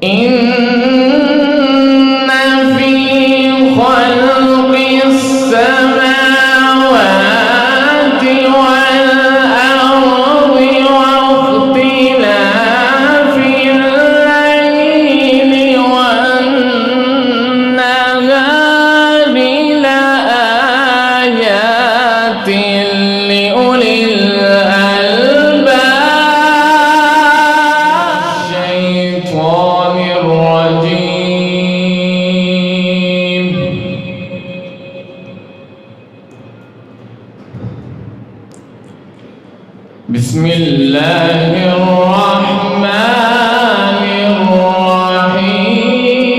إن في خلق السماوات والأرض واختلاف الليل والنهار لآيات لأولي بسم الله الرحمن الرحيم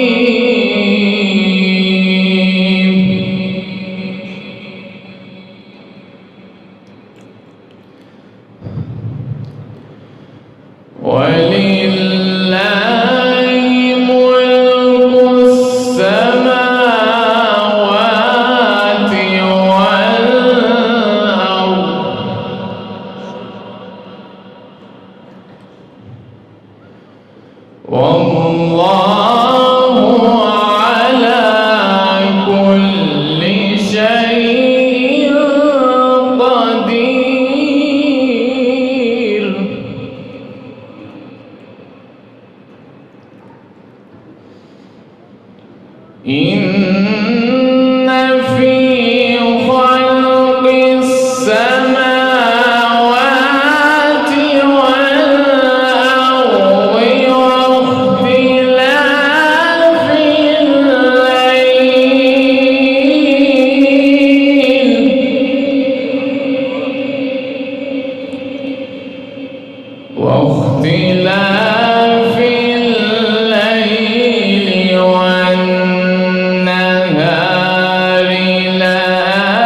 ولله ملك السماوات والأرض والله على كل شيء قدير إن في خلق السماوات والأرض واختلاف الليل والنهار لآيات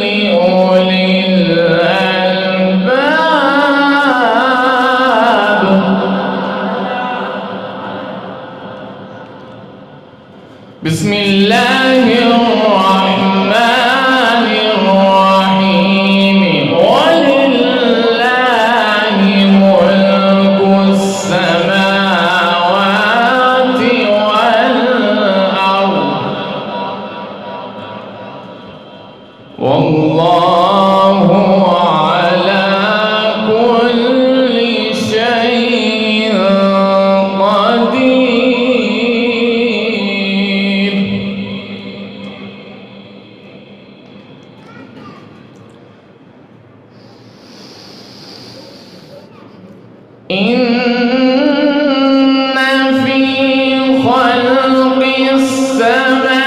لأولي الألباب بسم الله الرحمن الرحيم ولله ملك السماوات والأرض والله على كل شيء قدير إن في خلق السماوات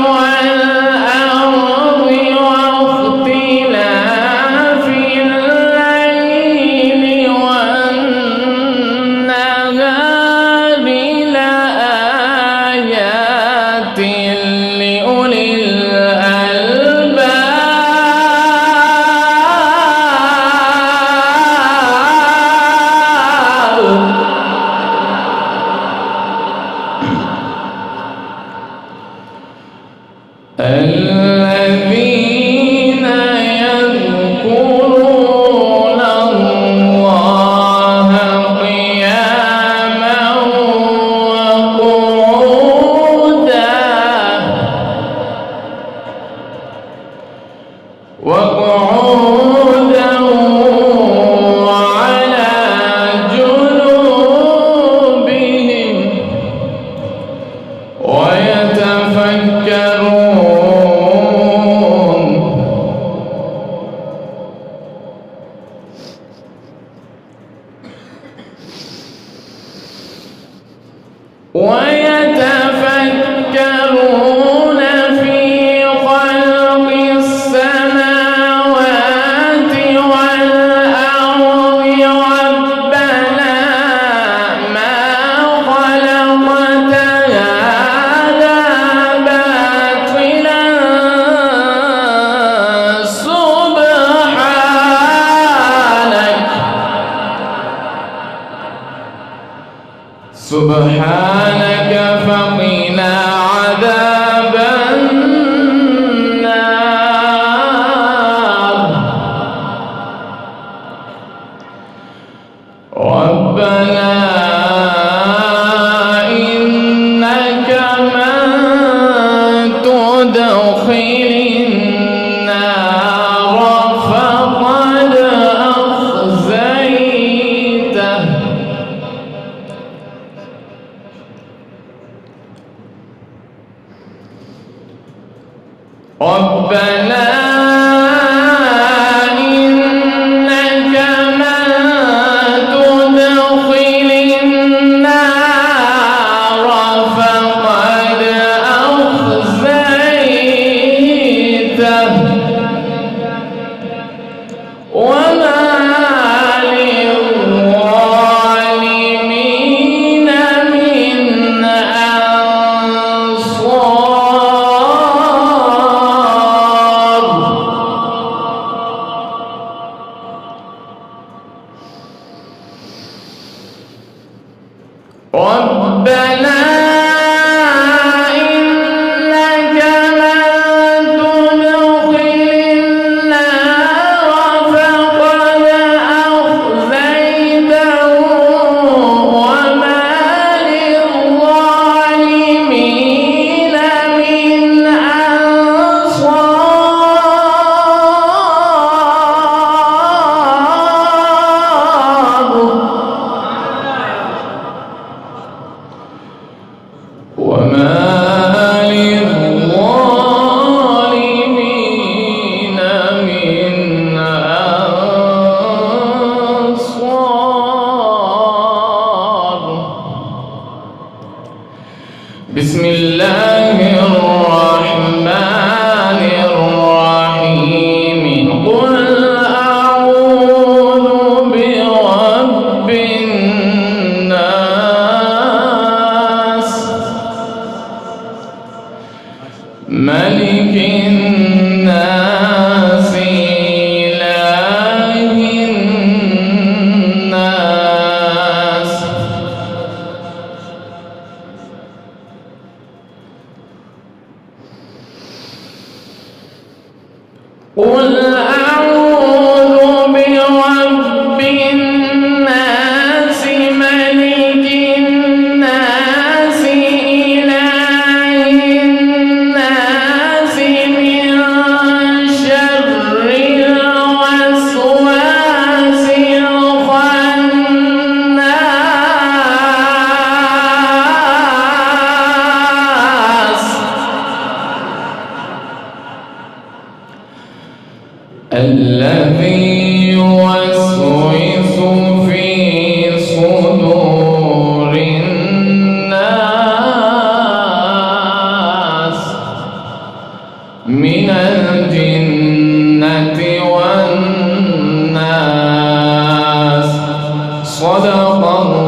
والأرض واختلاف الليل والنهار لآيات لأولي الذين يذكرون الله قياما وقعودا وعلى جنوبهم ويتفكرون في خلق السماوات والأرض ربنا ما خلقت هذا باطلا سبحانك فقنا عذاب النار ربنا إنك من تدخل النار فقد أخزيته ربنا إنك من تدخل النار فقد أخزيته وما للظالمين من أنصار ربنا إنك من تدخل النار فقد أخزيته وما للظالمين من أنصار وما للظالمين من أنصار بسم الله الرحمن الرحيم قل أعوذ برب الناس ملك الناس إله الناس قل أعوذ برب الناس ملك الناس إله الناس من شر الوسواس الخناس الذي يوسوس في صدور الناس من الجنة والناس صدق الله